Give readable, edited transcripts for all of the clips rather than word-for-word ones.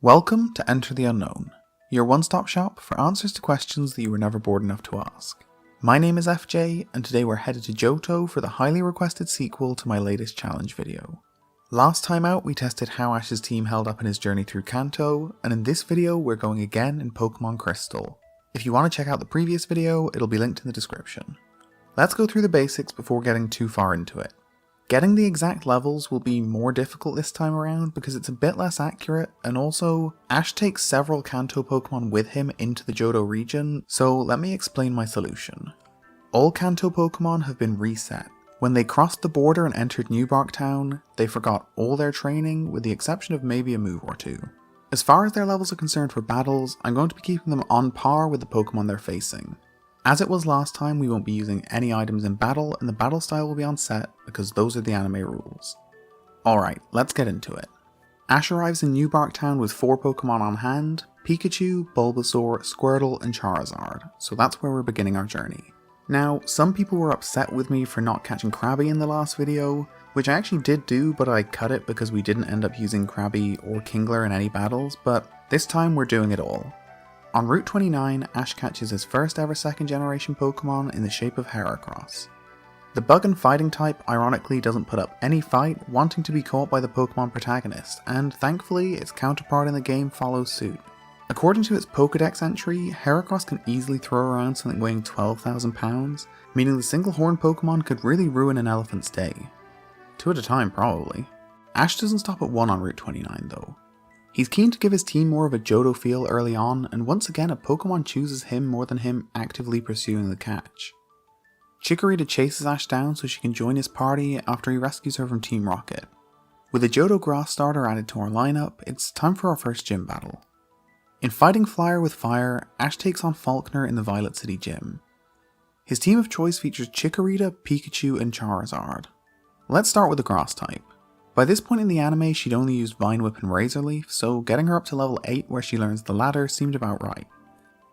Welcome to Enter the Unknown, your one-stop shop for answers to questions that you were never bored enough to ask. My name is FJ, and today we're headed to Johto for the highly requested sequel to my latest challenge video. Last time out we tested how Ash's team held up in his journey through Kanto, and in this video we're going again in Pokémon Crystal. If you want to check out the previous video, it'll be linked in the description. Let's go through the basics before getting too far into it. Getting the exact levels will be more difficult this time around because it's a bit less accurate, and also, Ash takes several Kanto Pokemon with him into the Johto region, so let me explain my solution. All Kanto Pokemon have been reset. When they crossed the border and entered New Bark Town, they forgot all their training with the exception of maybe a move or two. As far as their levels are concerned for battles, I'm going to be keeping them on par with the Pokemon they're facing. As it was last time, we won't be using any items in battle, and the battle style will be on set because those are the anime rules. Alright, let's get into it. Ash arrives in New Bark Town with 4 Pokemon on hand: Pikachu, Bulbasaur, Squirtle, and Charizard, so that's where we're beginning our journey. Now, some people were upset with me for not catching Krabby in the last video, which I actually did do, but I cut it because we didn't end up using Krabby or Kingler in any battles, but this time we're doing it all. On Route 29, Ash catches his first ever second generation Pokemon in the shape of Heracross. The bug and fighting type ironically doesn't put up any fight, wanting to be caught by the Pokemon protagonist, and thankfully its counterpart in the game follows suit. According to its Pokédex entry, Heracross can easily throw around something weighing 12,000 pounds, meaning the single horn Pokemon could really ruin an elephant's day. 2 at a time probably. Ash doesn't stop at 1 on Route 29 though. He's keen to give his team more of a Johto feel early on, and once again a Pokemon chooses him more than him actively pursuing the catch. Chikorita chases Ash down so she can join his party after he rescues her from Team Rocket. With a Johto Grass starter added to our lineup, it's time for our first gym battle. In fighting Flyer with Fire, Ash takes on Falkner in the Violet City gym. His team of choice features Chikorita, Pikachu, and Charizard. Let's start with the Grass type. By this point in the anime, she'd only used Vine Whip and Razor Leaf, so getting her up to level 8 where she learns the latter seemed about right.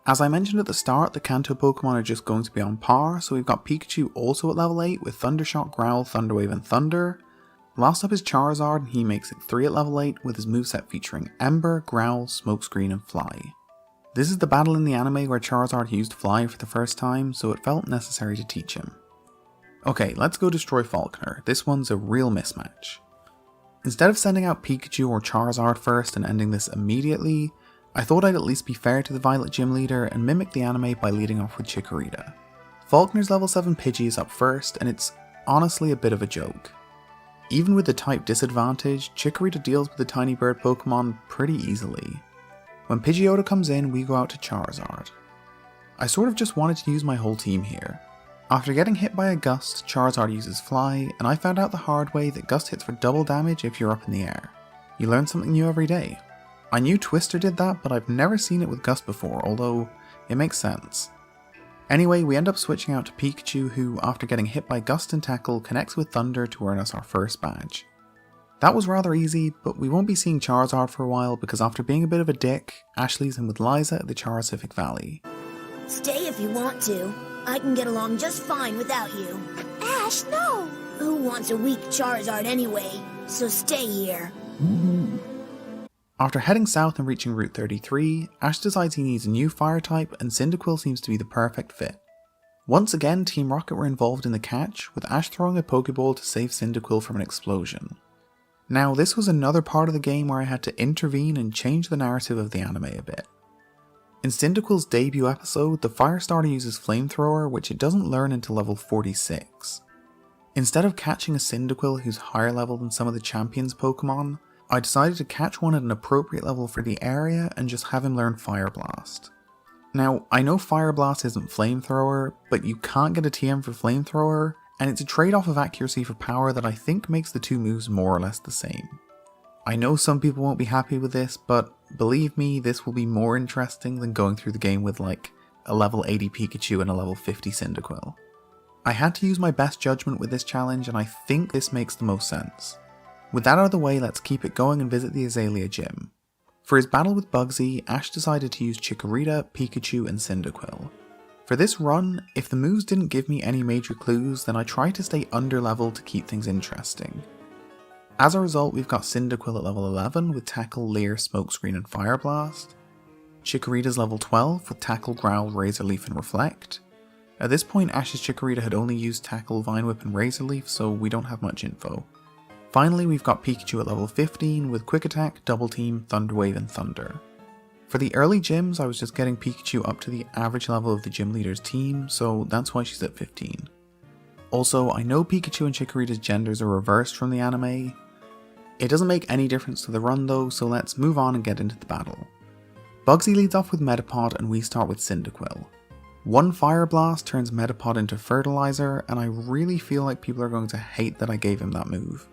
As I mentioned at the start, the Kanto Pokemon are just going to be on par, so we've got Pikachu also at level 8 with Thundershock, Growl, Thunderwave, and Thunder. Last up is Charizard, and he makes it 3 at level 8 with his moveset featuring Ember, Growl, Smokescreen, and Fly. This is the battle in the anime where Charizard used Fly for the first time, so it felt necessary to teach him. Okay, let's go destroy Falkner. This one's a real mismatch. Instead of sending out Pikachu or Charizard first and ending this immediately, I thought I'd at least be fair to the Violet Gym Leader and mimic the anime by leading off with Chikorita. Falkner's level 7 Pidgey is up first, and it's honestly a bit of a joke. Even with the type disadvantage, Chikorita deals with the tiny bird Pokemon pretty easily. When Pidgeotto comes in, we go out to Charizard. I sort of just wanted to use my whole team here. After getting hit by a Gust, Charizard uses Fly, and I found out the hard way that Gust hits for double damage if you're up in the air. You learn something new every day. I knew Twister did that, but I've never seen it with Gust before, although it makes sense. Anyway, we end up switching out to Pikachu, who, after getting hit by Gust and Tackle, connects with Thunder to earn us our first badge. That was rather easy, but we won't be seeing Charizard for a while because after being a bit of a dick, Ash leaves him with Liza at the Charasific Valley. Stay if you want to. I can get along just fine without you. Ash, no! Who wants a weak Charizard anyway? So stay here. After heading south and reaching Route 33, Ash decides he needs a new fire type and Cyndaquil seems to be the perfect fit. Once again, Team Rocket were involved in the catch, with Ash throwing a Pokeball to save Cyndaquil from an explosion. Now, this was another part of the game where I had to intervene and change the narrative of the anime a bit. In Cyndaquil's debut episode, the fire starter uses Flamethrower, which it doesn't learn until level 46. Instead of catching a Cyndaquil who's higher level than some of the champions Pokemon, I decided to catch one at an appropriate level for the area and just have him learn Fire Blast. Now, I know Fire Blast isn't Flamethrower, but you can't get a TM for Flamethrower, and it's a trade-off of accuracy for power that I think makes the two moves more or less the same. I know some people won't be happy with this, but believe me, this will be more interesting than going through the game with like a level 80 Pikachu and a level 50 Cyndaquil. I had to use my best judgment with this challenge and I think this makes the most sense. With that out of the way, let's keep it going and visit the Azalea Gym. For his battle with Bugsy, Ash decided to use Chikorita, Pikachu and Cyndaquil. For this run, if the moves didn't give me any major clues, then I tried to stay under level to keep things interesting. As a result, we've got Cyndaquil at level 11 with Tackle, Leer, Smokescreen and Fire Blast. Chikorita's level 12 with Tackle, Growl, Razor Leaf and Reflect. At this point, Ash's Chikorita had only used Tackle, Vine Whip and Razor Leaf, so we don't have much info. Finally, we've got Pikachu at level 15 with Quick Attack, Double Team, Thunder Wave and Thunder. For the early gyms, I was just getting Pikachu up to the average level of the gym leader's team, so that's why she's at 15. Also, I know Pikachu and Chikorita's genders are reversed from the anime. It doesn't make any difference to the run though, so let's move on and get into the battle. Bugsy leads off with Metapod and we start with Cyndaquil. One Fire Blast turns Metapod into Fertilizer, and I really feel like people are going to hate that I gave him that move.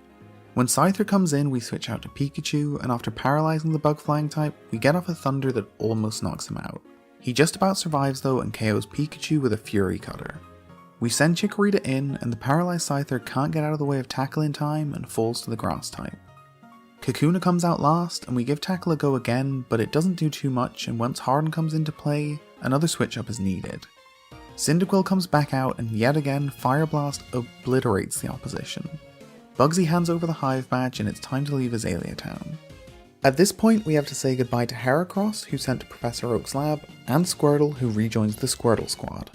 When Scyther comes in, we switch out to Pikachu, and after paralysing the Bug Flying type, we get off a Thunder that almost knocks him out. He just about survives though and KOs Pikachu with a Fury Cutter. We send Chikorita in, and the paralysed Scyther can't get out of the way of Tackle in time and falls to the Grass type. Kakuna comes out last, and we give Tackle a go again, but it doesn't do too much, and once Harden comes into play, another switch up is needed. Cyndaquil comes back out, and yet again Fire Blast obliterates the opposition. Bugsy hands over the Hive Badge and it's time to leave Azalea Town. At this point we have to say goodbye to Heracross, who's sent to Professor Oak's lab, and Squirtle, who rejoins the Squirtle Squad.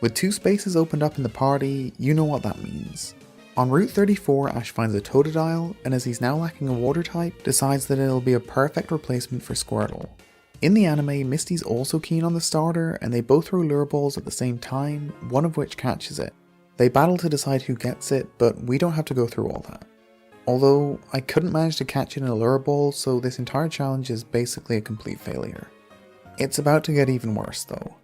With 2 spaces opened up in the party, you know what that means. On Route 34, Ash finds a Totodile, and as he's now lacking a water type, decides that it'll be a perfect replacement for Squirtle. In the anime, Misty's also keen on the starter, and they both throw lure balls at the same time, one of which catches it. They battle to decide who gets it, but we don't have to go through all that. Although, I couldn't manage to catch it in a lure ball, so this entire challenge is basically a complete failure. It's about to get even worse though.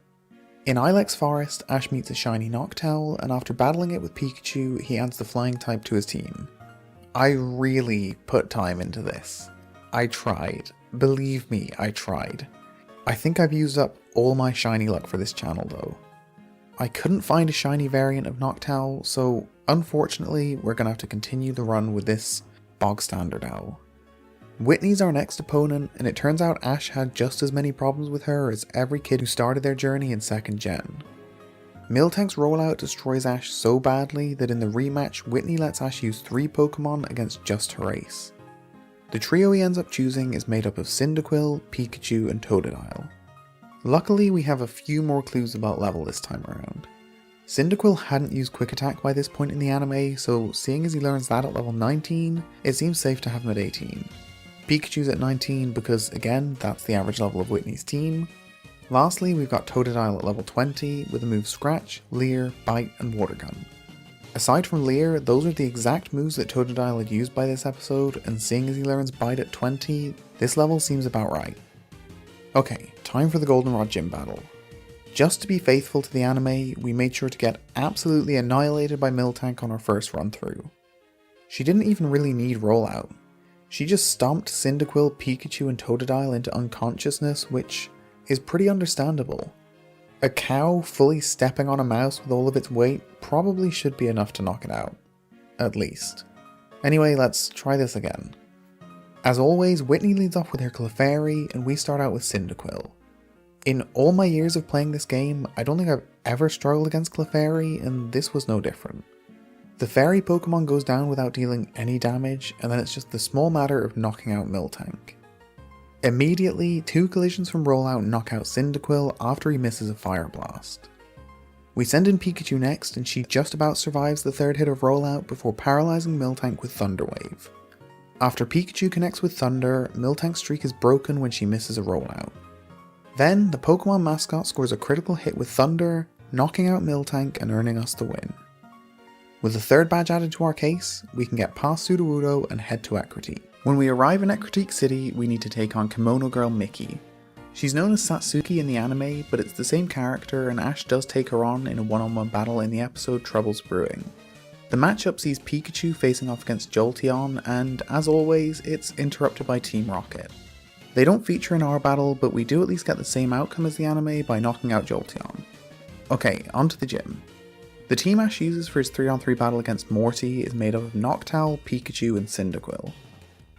In Ilex Forest, Ash meets a shiny Noctowl, and after battling it with Pikachu, he adds the flying type to his team. I really put time into this. I tried. Believe me, I tried. I think I've used up all my shiny luck for this channel though. I couldn't find a shiny variant of Noctowl, so unfortunately we're gonna have to continue the run with this bog standard owl. Whitney's our next opponent, and it turns out Ash had just as many problems with her as every kid who started their journey in 2nd gen. Miltank's rollout destroys Ash so badly that in the rematch Whitney lets Ash use 3 Pokemon against just her ace. The trio he ends up choosing is made up of Cyndaquil, Pikachu and Totodile. Luckily we have a few more clues about level this time around. Cyndaquil hadn't used Quick Attack by this point in the anime, so seeing as he learns that at level 19, it seems safe to have him at 18. Pikachu's at 19 because again, that's the average level of Whitney's team. Lastly, we've got Totodile at level 20 with the moves Scratch, Leer, Bite and Water Gun. Aside from Leer, those are the exact moves that Totodile had used by this episode, and seeing as he learns Bite at 20, this level seems about right. Okay, time for the Goldenrod gym battle. Just to be faithful to the anime, we made sure to get absolutely annihilated by Miltank on our first run through. She didn't even really need rollout. She just stomped Cyndaquil, Pikachu and Totodile into unconsciousness, which is pretty understandable. A cow fully stepping on a mouse with all of its weight probably should be enough to knock it out. At least. Anyway, let's try this again. As always, Whitney leads off with her Clefairy, and we start out with Cyndaquil. In all my years of playing this game, I don't think I've ever struggled against Clefairy, and this was no different. The fairy Pokemon goes down without dealing any damage, and then it's just the small matter of knocking out Miltank. Immediately, 2 collisions from Rollout knock out Cyndaquil after he misses a Fire Blast. We send in Pikachu next, and she just about survives the 3rd hit of Rollout before paralysing Miltank with Thunder Wave. After Pikachu connects with Thunder, Miltank's streak is broken when she misses a Rollout. Then, the Pokemon mascot scores a critical hit with Thunder, knocking out Miltank and earning us the win. With the 3rd badge added to our case, we can get past Sudowoodo and head to Ecruteak. When we arrive in Ecruteak City, we need to take on Kimono Girl Mickey. She's known as Satsuki in the anime, but it's the same character, and Ash does take her on in a one-on-one battle in the episode Trouble's Brewing. The matchup sees Pikachu facing off against Jolteon, and as always, it's interrupted by Team Rocket. They don't feature in our battle, but we do at least get the same outcome as the anime by knocking out Jolteon. Okay, onto the gym. The team Ash uses for his 3-on-3 battle against Morty is made up of Noctowl, Pikachu and Cyndaquil.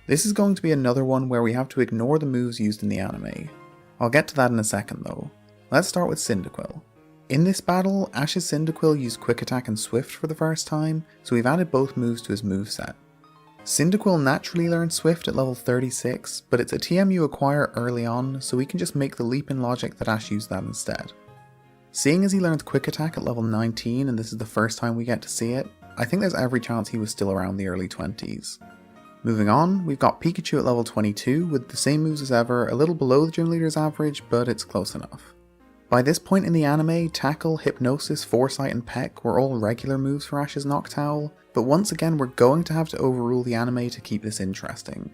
This is going to be another one where we have to ignore the moves used in the anime. I'll get to that in a second though. Let's start with Cyndaquil. In this battle, Ash's Cyndaquil used Quick Attack and Swift for the first time, so we've added both moves to his moveset. Cyndaquil naturally learns Swift at level 36, but it's a TM you acquire early on, so we can just make the leap in logic that Ash used that instead. Seeing as he learns Quick Attack at level 19 and this is the first time we get to see it, I think there's every chance he was still around the early 20s. Moving on, we've got Pikachu at level 22 with the same moves as ever, a little below the gym leader's average, but it's close enough. By this point in the anime, Tackle, Hypnosis, Foresight and Peck were all regular moves for Ash's Noctowl, but once again we're going to have to overrule the anime to keep this interesting.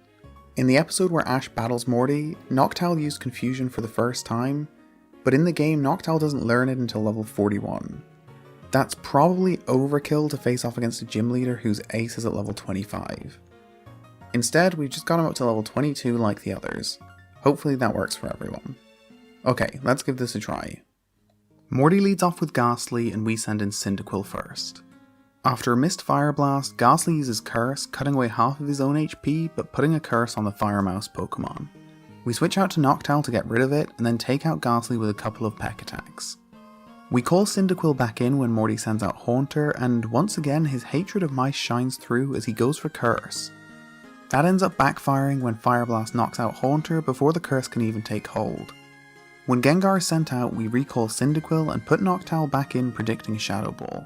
In the episode where Ash battles Morty, Noctowl used Confusion for the first time, but in the game Noctowl doesn't learn it until level 41. That's probably overkill to face off against a gym leader whose ace is at level 25. Instead, we've just got him up to level 22 like the others. Hopefully that works for everyone. Okay, let's give this a try. Morty leads off with Ghastly and we send in Cyndaquil first. After a missed Fire Blast, Ghastly uses Curse, cutting away half of his own HP but putting a curse on the Fire Mouse Pokemon. We switch out to Noctowl to get rid of it and then take out Ghastly with a couple of Peck attacks. We call Cyndaquil back in when Morty sends out Haunter, and once again his hatred of mice shines through as he goes for Curse. That ends up backfiring when Fire Blast knocks out Haunter before the curse can even take hold. When Gengar is sent out, we recall Cyndaquil and put Noctowl back in, predicting Shadow Ball.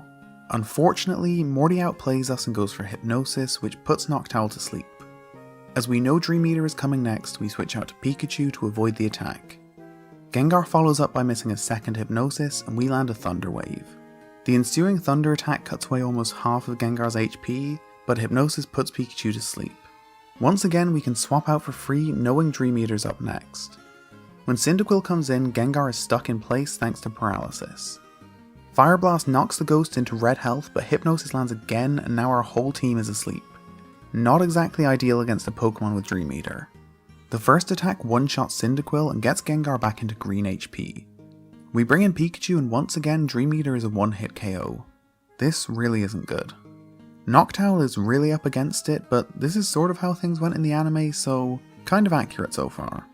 Unfortunately, Morty outplays us and goes for Hypnosis, which puts Noctowl to sleep. As we know Dream Eater is coming next, we switch out to Pikachu to avoid the attack. Gengar follows up by missing a second Hypnosis and we land a Thunder Wave. The ensuing Thunder attack cuts away almost half of Gengar's HP, but Hypnosis puts Pikachu to sleep. Once again we can swap out for free knowing Dream Eater's up next. When Cyndaquil comes in, Gengar is stuck in place thanks to Paralysis. Fire Blast knocks the Ghost into red health, but Hypnosis lands again and now our whole team is asleep. Not exactly ideal against a Pokemon with Dream Eater. The first attack one-shots Cyndaquil and gets Gengar back into green HP. We bring in Pikachu and once again Dream Eater is a one-hit KO. This really isn't good. Noctowl is really up against it, but this is sort of how things went in the anime, so kind of accurate so far.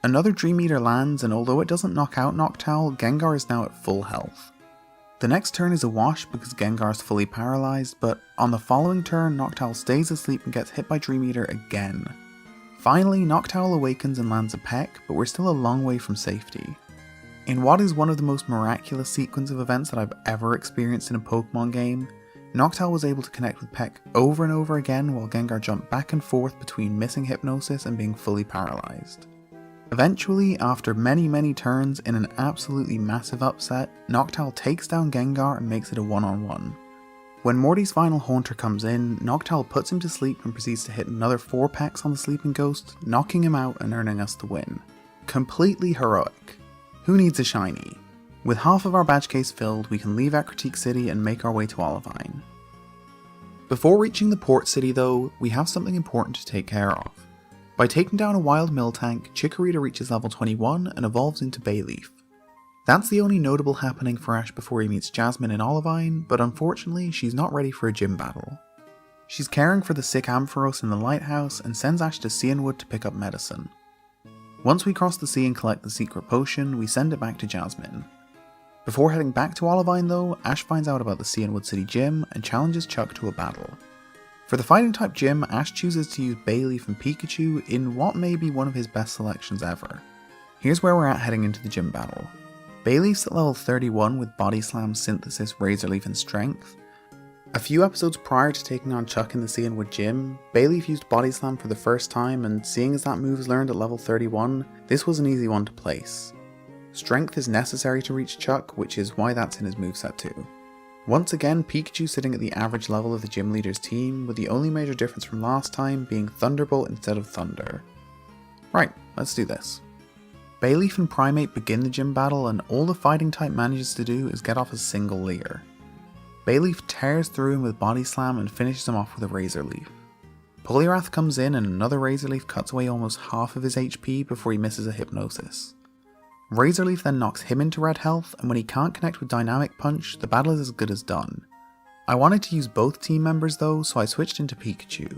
Another Dream Eater lands, and although it doesn't knock out Noctowl, Gengar is now at full health. The next turn is a wash because Gengar is fully paralysed, but on the following turn Noctowl stays asleep and gets hit by Dream Eater again. Finally, Noctowl awakens and lands a Peck, but we're still a long way from safety. In what is one of the most miraculous sequence of events that I've ever experienced in a Pokemon game, Noctowl was able to connect with Peck over and over again while Gengar jumped back and forth between missing Hypnosis and being fully paralysed. Eventually, after many turns in an absolutely massive upset, Noctowl takes down Gengar and makes it a one-on-one. When Morty's final Haunter comes in, Noctowl puts him to sleep and proceeds to hit another 4 Pecks on the sleeping Ghost, knocking him out and earning us the win. Completely heroic. Who needs a shiny? With half of our badge case filled, we can leave at Critique City and make our way to Olivine. Before reaching the port city though, we have something important to take care of. By taking down a wild Miltank, Chikorita reaches level 21 and evolves into Bayleaf. That's the only notable happening for Ash before he meets Jasmine in Olivine, but unfortunately she's not ready for a gym battle. She's caring for the sick Ampharos in the lighthouse and sends Ash to Cianwood to pick up medicine. Once we cross the sea and collect the secret potion, we send it back to Jasmine. Before heading back to Olivine though, Ash finds out about the Cianwood City Gym and challenges Chuck to a battle. For the fighting type gym, Ash chooses to use Bayleaf and Pikachu in what may be one of his best selections ever. Here's where we're at heading into the gym battle. Bayleaf's at level 31 with Body Slam, Synthesis, Razor Leaf and Strength. A few episodes prior to taking on Chuck in the Cianwood gym, Bayleaf used Body Slam for the first time, and seeing as that move is learned at level 31, this was an easy one to place. Strength is necessary to reach Chuck, which is why that's in his moveset too. Once again, Pikachu sitting at the average level of the gym leader's team, with the only major difference from last time being Thunderbolt instead of Thunder. Right, let's do this. Bayleaf and Primeape begin the gym battle, and all the fighting type manages to do is get off a single Leer. Bayleaf tears through him with Body Slam and finishes him off with a Razor Leaf. Poliwrath comes in and another Razor Leaf cuts away almost half of his HP before he misses a Hypnosis. Razor Leaf then knocks him into red health, and when he can't connect with Dynamic Punch, the battle is as good as done. I wanted to use both team members though, so I switched into Pikachu.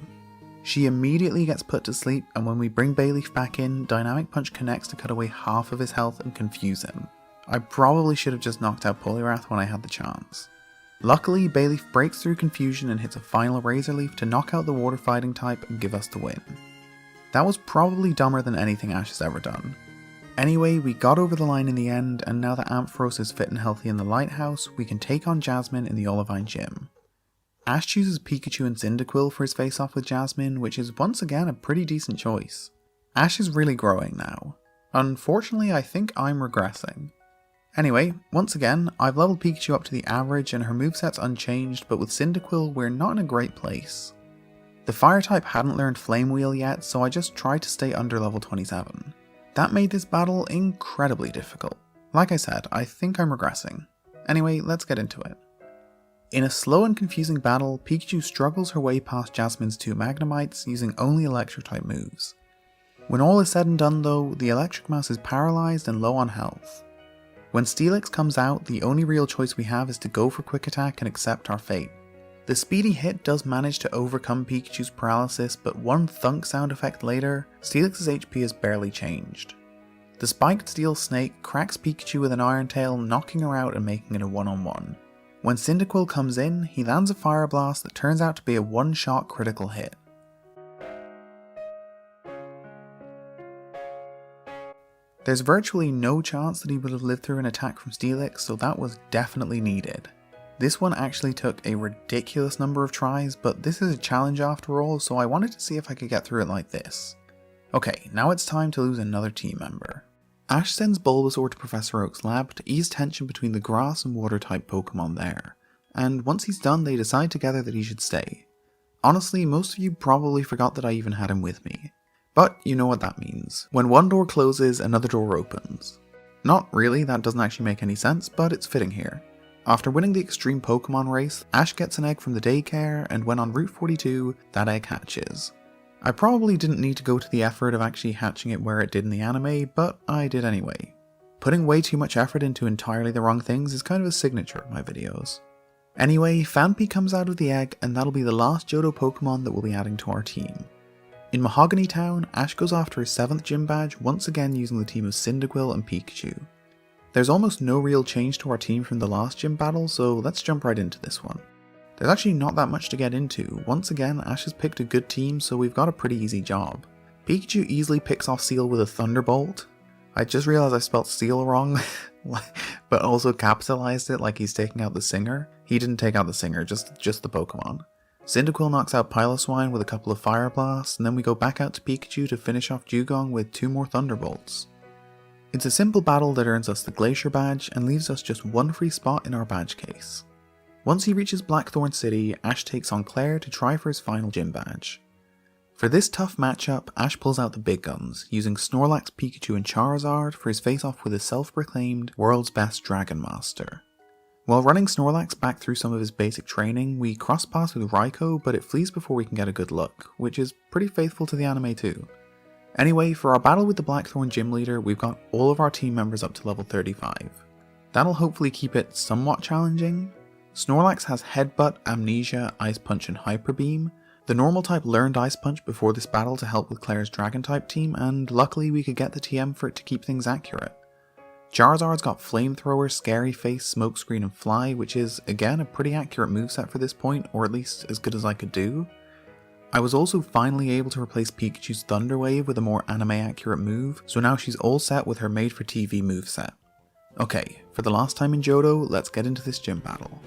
She immediately gets put to sleep, and when we bring Bayleaf back in, Dynamic Punch connects to cut away half of his health and confuse him. I probably should have just knocked out Poliwrath when I had the chance. Luckily, Bayleaf breaks through confusion and hits a final Razor Leaf to knock out the water fighting type and give us the win. That was probably dumber than anything Ash has ever done. Anyway, we got over the line in the end, and now that Ampharos is fit and healthy in the lighthouse, we can take on Jasmine in the Olivine Gym. Ash chooses Pikachu and Cyndaquil for his face-off with Jasmine, which is once again a pretty decent choice. Ash is really growing now. Unfortunately, I think I'm regressing. Anyway, once again, I've leveled Pikachu up to the average and her moveset's unchanged, but with Cyndaquil we're not in a great place. The fire type hadn't learned Flame Wheel yet, so I just tried to stay under level 27. That made this battle incredibly difficult. Like I said, I think I'm regressing. Anyway, let's get into it. In a slow and confusing battle, Pikachu struggles her way past Jasmine's 2 Magnemites using only electric type moves. When all is said and done though, the electric mouse is paralysed and low on health. When Steelix comes out, the only real choice we have is to go for quick attack and accept our fate. The speedy hit does manage to overcome Pikachu's paralysis, but one thunk sound effect later, Steelix's HP has barely changed. The spiked steel snake cracks Pikachu with an Iron Tail, knocking her out and making it a one-on-one. When Cyndaquil comes in, he lands a Fire Blast that turns out to be a one-shot critical hit. There's virtually no chance that he would have lived through an attack from Steelix, so that was definitely needed. This one actually took a ridiculous number of tries, but this is a challenge after all, so I wanted to see if I could get through it like this. Okay, now it's time to lose another team member. Ash sends Bulbasaur to Professor Oak's lab to ease tension between the grass and water type Pokemon there, and once he's done they decide together that he should stay. Honestly, most of you probably forgot that I even had him with me. But you know what that means. When one door closes, another door opens. Not really, that doesn't actually make any sense, but it's fitting here. After winning the Extreme Pokemon race, Ash gets an egg from the daycare, and when on Route 42, that egg hatches. I probably didn't need to go to the effort of actually hatching it where it did in the anime, but I did anyway. Putting way too much effort into entirely the wrong things is kind of a signature of my videos. Anyway, Phanpy comes out of the egg, and that'll be the last Johto Pokemon that we'll be adding to our team. In Mahogany Town, Ash goes after his 7th gym badge, once again using the team of Cyndaquil and Pikachu. There's almost no real change to our team from the last gym battle, so let's jump right into this one. There's actually not that much to get into. Once again, Ash has picked a good team, so we've got a pretty easy job. Pikachu easily picks off Seal with a Thunderbolt. I just realized I spelled Seal wrong, but also capitalized it like he's taking out the singer. He didn't take out the singer, just the Pokemon. Cyndaquil knocks out Piloswine with a couple of Fire Blasts, and then we go back out to Pikachu to finish off Dugong with 2 more Thunderbolts. It's a simple battle that earns us the Glacier badge and leaves us just one free spot in our badge case. Once he reaches Blackthorn City, Ash takes on Claire to try for his final gym badge. For this tough matchup, Ash pulls out the big guns, using Snorlax, Pikachu and Charizard for his face-off with his self-proclaimed world's best Dragon Master. While running Snorlax back through some of his basic training, we cross paths with Raikou, but it flees before we can get a good look, which is pretty faithful to the anime too. Anyway, for our battle with the Blackthorn gym leader, we've got all of our team members up to level 35. That'll hopefully keep it somewhat challenging. Snorlax has Headbutt, Amnesia, Ice Punch and Hyper Beam. The normal type learned Ice Punch before this battle to help with Claire's Dragon type team, and luckily we could get the TM for it to keep things accurate. Charizard's got Flamethrower, Scary Face, Smokescreen and Fly, which is again a pretty accurate moveset for this point, or at least as good as I could do. I was also finally able to replace Pikachu's Thunder Wave with a more anime accurate move, so now she's all set with her made for TV moveset. Okay, for the last time in Johto, let's get into this gym battle.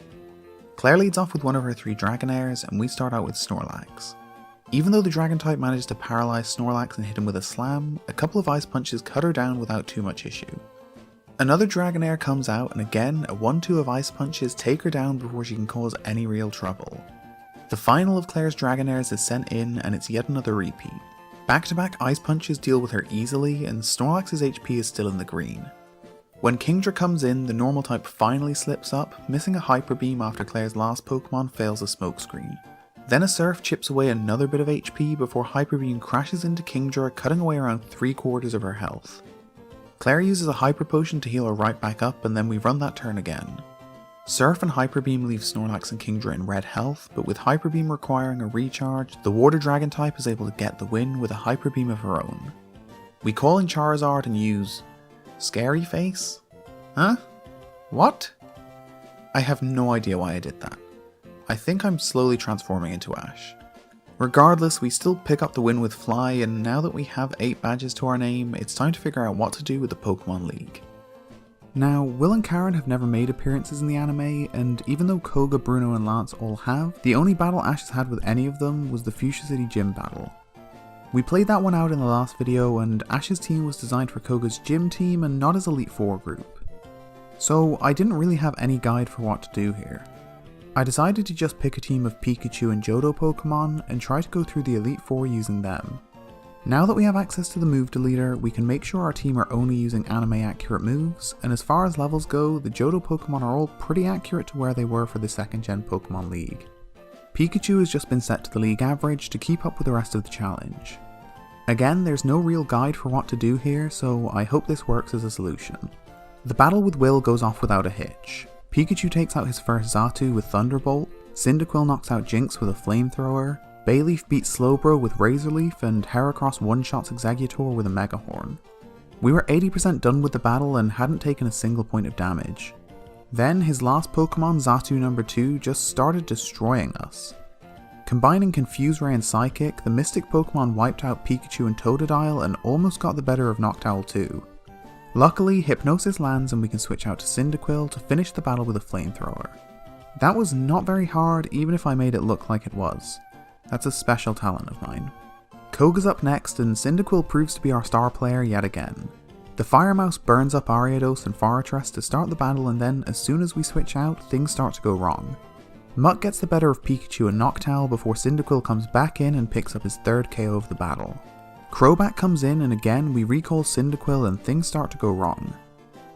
Claire leads off with one of her 3 Dragonairs, and we start out with Snorlax. Even though the Dragon type manages to paralyze Snorlax and hit him with a Slam, a couple of Ice Punches cut her down without too much issue. Another Dragonair comes out, and again a 1-2 of Ice Punches take her down before she can cause any real trouble. The final of Claire's Dragonairs is sent in, and it's yet another repeat. Back-to-back Ice Punches deal with her easily, and Snorlax's HP is still in the green. When Kingdra comes in, the normal type finally slips up, missing a Hyper Beam after Claire's last Pokemon fails a Smokescreen. Then a Surf chips away another bit of HP before Hyper Beam crashes into Kingdra, cutting away around 3/4 of her health. Claire uses a Hyper Potion to heal her right back up, and then we run that turn again. Surf and Hyper Beam leave Snorlax and Kingdra in red health, but with Hyper Beam requiring a recharge, the Water Dragon type is able to get the win with a Hyper Beam of her own. We call in Charizard and use Scary Face? Huh? What? I have no idea why I did that. I think I'm slowly transforming into Ash. Regardless, we still pick up the win with Fly, and now that we have 8 badges to our name, it's time to figure out what to do with the Pokemon League. Now, Will and Karen have never made appearances in the anime, and even though Koga, Bruno and Lance all have, the only battle Ash has had with any of them was the Fuchsia City Gym battle. We played that one out in the last video, and Ash's team was designed for Koga's gym team and not his Elite Four group. So I didn't really have any guide for what to do here. I decided to just pick a team of Pikachu and Johto Pokemon and try to go through the Elite Four using them. Now that we have access to the move deleter, we can make sure our team are only using anime accurate moves, and as far as levels go, the Johto Pokemon are all pretty accurate to where they were for the 2nd gen Pokemon League. Pikachu has just been set to the league average to keep up with the rest of the challenge. Again, there's no real guide for what to do here, so I hope this works as a solution. The battle with Will goes off without a hitch. Pikachu takes out his first Xatu with Thunderbolt, Cyndaquil knocks out Jinx with a Flamethrower, Bayleaf beats Slowbro with Razor Leaf, and Heracross one-shots Exeggutor with a Mega Horn. We were 80% done with the battle and hadn't taken a single point of damage. Then his last Pokemon, Xatu number 2, just started destroying us. Combining Confuse Ray and Psychic, the Mystic Pokemon wiped out Pikachu and Totodile and almost got the better of Noctowl too. Luckily, Hypnosis lands and we can switch out to Cyndaquil to finish the battle with a Flamethrower. That was not very hard, even if I made it look like it was. That's a special talent of mine. Koga's up next, and Cyndaquil proves to be our star player yet again. The Fire Mouse burns up Ariados and Fortress to start the battle, and then as soon as we switch out, things start to go wrong. Mutt gets the better of Pikachu and Noctowl before Cyndaquil comes back in and picks up his 3rd KO of the battle. Crobat comes in, and again we recall Cyndaquil and things start to go wrong.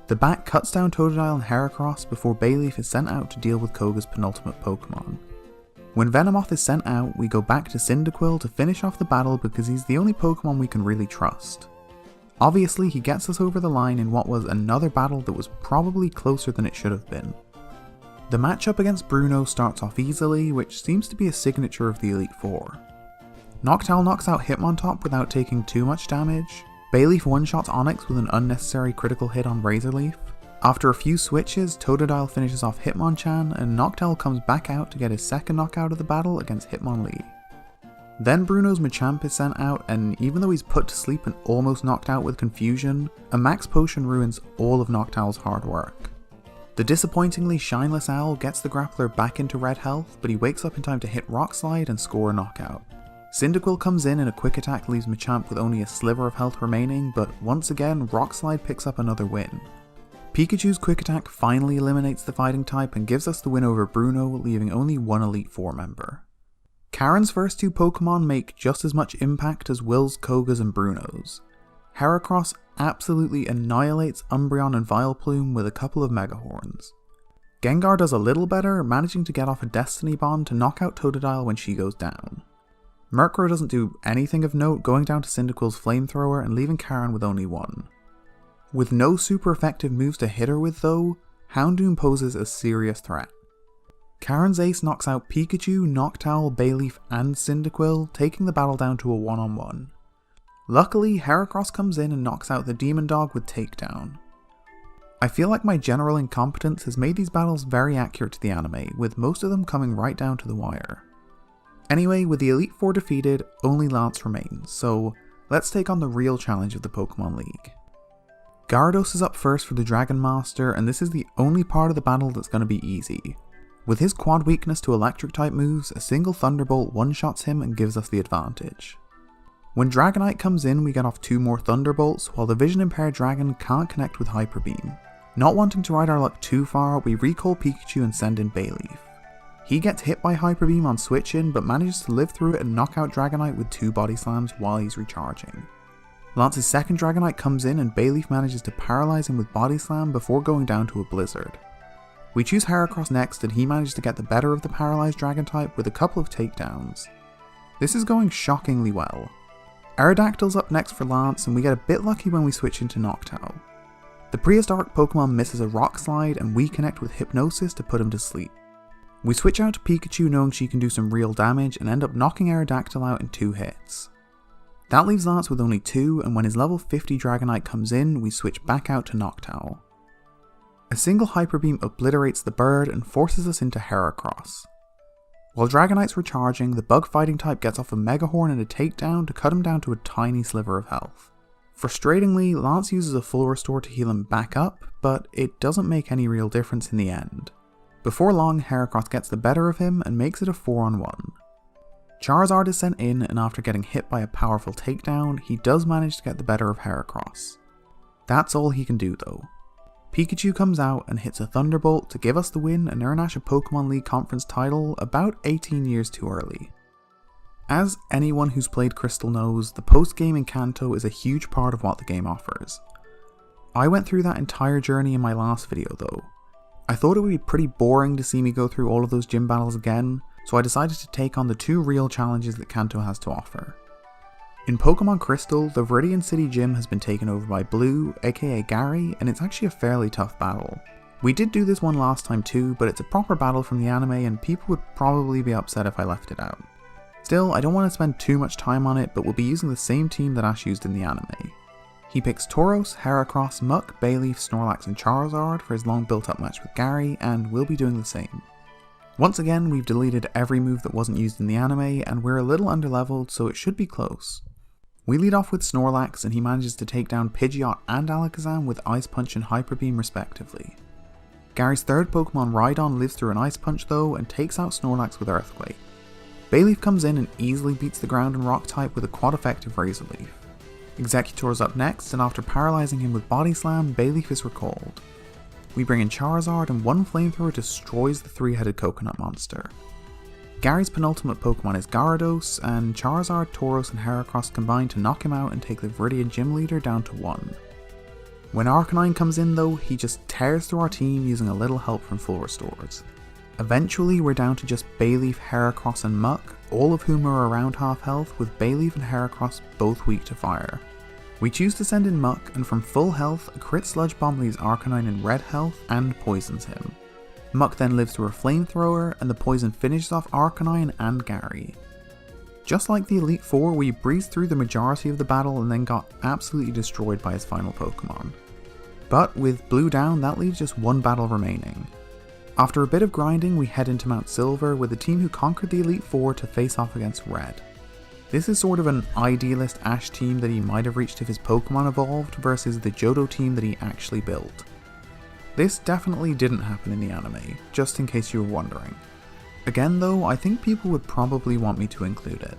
The bat cuts down Totodile and Heracross before Bayleaf is sent out to deal with Koga's penultimate Pokemon. When Venomoth is sent out, we go back to Cyndaquil to finish off the battle because he's the only Pokemon we can really trust. Obviously, he gets us over the line in what was another battle that was probably closer than it should have been. The matchup against Bruno starts off easily, which seems to be a signature of the Elite Four. Noctowl knocks out Hitmontop without taking too much damage, Bayleaf one-shots Onix with an unnecessary critical hit on Razor Leaf. After a few switches, Totodile finishes off Hitmonchan, and Noctowl comes back out to get his 2nd knockout of the battle against Hitmonlee. Then Bruno's Machamp is sent out, and even though he's put to sleep and almost knocked out with confusion, a Max Potion ruins all of Noctowl's hard work. The disappointingly shineless Owl gets the Grappler back into red health, but he wakes up in time to hit Rock Slide and score a knockout. Cyndaquil comes in and a quick attack leaves Machamp with only a sliver of health remaining, but once again Rock Slide picks up another win. Pikachu's quick attack finally eliminates the fighting type and gives us the win over Bruno, leaving only one Elite Four member. Karen's first 2 Pokemon make just as much impact as Will's, Koga's and Bruno's. Heracross absolutely annihilates Umbreon and Vileplume with a couple of Mega Horns. Gengar does a little better, managing to get off a Destiny Bond to knock out Totodile when she goes down. Murkrow doesn't do anything of note, going down to Cyndaquil's Flamethrower and leaving Karen with only one. With no super effective moves to hit her with though, Houndoom poses a serious threat. Karen's ace knocks out Pikachu, Noctowl, Bayleaf and Cyndaquil, taking the battle down to a 1-on-1. Luckily, Heracross comes in and knocks out the Demon Dog with Takedown. I feel like my general incompetence has made these battles very accurate to the anime, with most of them coming right down to the wire. Anyway, with the Elite Four defeated, only Lance remains, so let's take on the real challenge of the Pokemon League. Gyarados is up first for the Dragon Master, and this is the only part of the battle that's going to be easy. With his quad weakness to electric type moves, a single Thunderbolt one-shots him and gives us the advantage. When Dragonite comes in, we get off 2 more Thunderbolts, while the vision impaired dragon can't connect with Hyper Beam. Not wanting to ride our luck too far, we recall Pikachu and send in Bayleaf. He gets hit by Hyper Beam on switch in, but manages to live through it and knock out Dragonite with 2 body slams while he's recharging. Lance's 2nd Dragonite comes in and Bayleaf manages to paralyze him with Body Slam before going down to a Blizzard. We choose Heracross next and he manages to get the better of the paralyzed dragon type with a couple of takedowns. This is going shockingly well. Aerodactyl's up next for Lance and we get a bit lucky when we switch into Noctowl. The prehistoric Pokemon misses a Rock Slide and we connect with Hypnosis to put him to sleep. We switch out to Pikachu knowing she can do some real damage and end up knocking Aerodactyl out in 2 hits. That leaves Lance with only 2, and when his level 50 Dragonite comes in, we switch back out to Noctowl. A single Hyper Beam obliterates the bird and forces us into Heracross. While Dragonite's recharging, the bug fighting type gets off a Mega Horn and a takedown to cut him down to a tiny sliver of health. Frustratingly, Lance uses a full restore to heal him back up, but it doesn't make any real difference in the end. Before long, Heracross gets the better of him and makes it a 4-on-1. Charizard is sent in, and after getting hit by a powerful takedown, he does manage to get the better of Heracross. That's all he can do though. Pikachu comes out and hits a Thunderbolt to give us the win and earn Ash a Pokemon League Conference title about 18 years too early. As anyone who's played Crystal knows, the post-game in Kanto is a huge part of what the game offers. I went through that entire journey in my last video though. I thought it would be pretty boring to see me go through all of those gym battles again, so I decided to take on the two real challenges that Kanto has to offer. In Pokémon Crystal, the Viridian City gym has been taken over by Blue, aka Gary, and it's actually a fairly tough battle. We did do this one last time too, but it's a proper battle from the anime and people would probably be upset if I left it out. Still, I don't want to spend too much time on it, but we'll be using the same team that Ash used in the anime. He picks Tauros, Heracross, Muck, Bayleaf, Snorlax and Charizard for his long built up match with Gary, and we'll be doing the same. Once again, we've deleted every move that wasn't used in the anime, and we're a little underleveled, so it should be close. We lead off with Snorlax, and he manages to take down Pidgeot and Alakazam with Ice Punch and Hyper Beam respectively. Gary's third Pokemon Rhydon lives through an Ice Punch though, and takes out Snorlax with Earthquake. Bayleaf comes in and easily beats the ground and rock type with a quad effective Razor Leaf. Exeggutor is up next, and after paralysing him with Body Slam, Bayleaf is recalled. We bring in Charizard, and one Flamethrower destroys the three-headed coconut monster. Gary's penultimate Pokemon is Gyarados, and Charizard, Tauros and Heracross combine to knock him out and take the Viridian Gym Leader down to 1. When Arcanine comes in though, he just tears through our team using a little help from full restores. Eventually we're down to just Bayleaf, Heracross and Muck, all of whom are around half health, with Bayleaf and Heracross both weak to fire. We choose to send in Muck, and from full health, a crit Sludge Bomb leaves Arcanine in red health and poisons him. Muck then lives through a Flamethrower, and the poison finishes off Arcanine and Gary. Just like the Elite Four, we breezed through the majority of the battle and then got absolutely destroyed by his final Pokemon. But with Blue down, that leaves just one battle remaining. After a bit of grinding, we head into Mount Silver with the team who conquered the Elite Four to face off against Red. This is sort of an idealist Ash team that he might have reached if his Pokemon evolved versus the Johto team that he actually built. This definitely didn't happen in the anime, just in case you were wondering. Again though, I think people would probably want me to include it.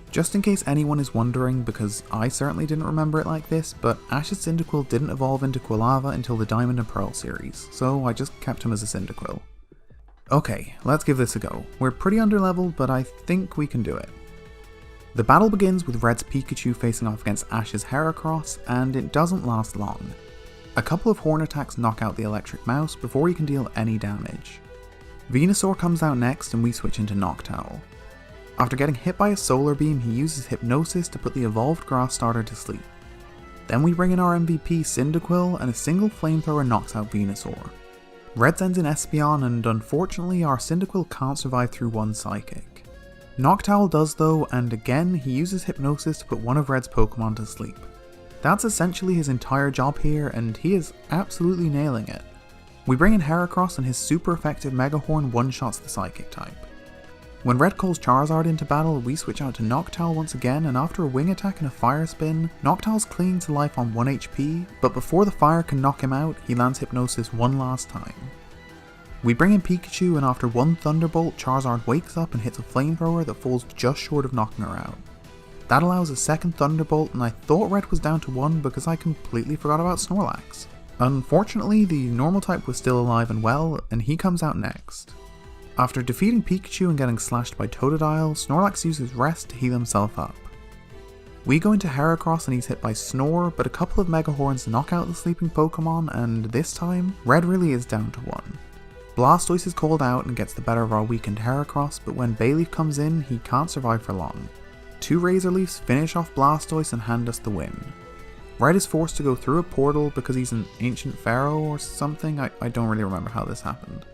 Just in case anyone is wondering, because I certainly didn't remember it like this, but Ash's Cyndaquil didn't evolve into Quilava until the Diamond and Pearl series, so I just kept him as a Cyndaquil. Okay, let's give this a go. We're pretty underleveled, but I think we can do it. The battle begins with Red's Pikachu facing off against Ash's Heracross, and it doesn't last long. A couple of horn attacks knock out the electric mouse before he can deal any damage. Venusaur comes out next and we switch into Noctowl. After getting hit by a solar beam, he uses Hypnosis to put the evolved grass starter to sleep. Then we bring in our MVP Cyndaquil, and a single Flamethrower knocks out Venusaur. Red sends in Espeon, and unfortunately our Cyndaquil can't survive through one Psychic. Noctowl does though, and again he uses Hypnosis to put one of Red's Pokemon to sleep. That's essentially his entire job here, and he is absolutely nailing it. We bring in Heracross, and his super effective Mega Horn one-shots the Psychic type. When Red calls Charizard into battle, we switch out to Noctowl once again, and after a wing attack and a fire spin, Noctowl's clinging to life on 1 HP, but before the fire can knock him out, he lands Hypnosis one last time. We bring in Pikachu, and after one Thunderbolt, Charizard wakes up and hits a Flamethrower that falls just short of knocking her out. That allows a second Thunderbolt, and I thought Red was down to 1 because I completely forgot about Snorlax. Unfortunately, the normal type was still alive and well, and he comes out next. After defeating Pikachu and getting slashed by Totodile, Snorlax uses Rest to heal himself up. We go into Heracross and he's hit by Snore, but a couple of Mega Horns knock out the sleeping Pokemon, and this time, Red really is down to 1. Blastoise is called out and gets the better of our weakened Heracross, but when Bayleaf comes in, he can't survive for long. 2 Razor Leafs finish off Blastoise and hand us the win. Red is forced to go through a portal because he's an ancient pharaoh or something. I don't really remember how this happened.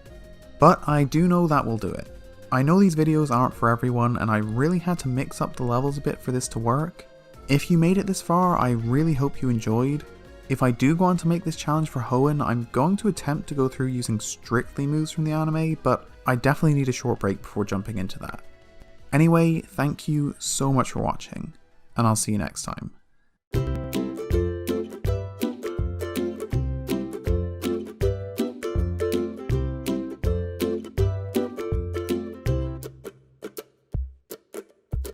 But I do know that will do it. I know these videos aren't for everyone, and I really had to mix up the levels a bit for this to work. If you made it this far, I really hope you enjoyed. If I do go on to make this challenge for Hoenn, I'm going to attempt to go through using strictly moves from the anime, but I definitely need a short break before jumping into that. Anyway, thank you so much for watching, and I'll see you next time.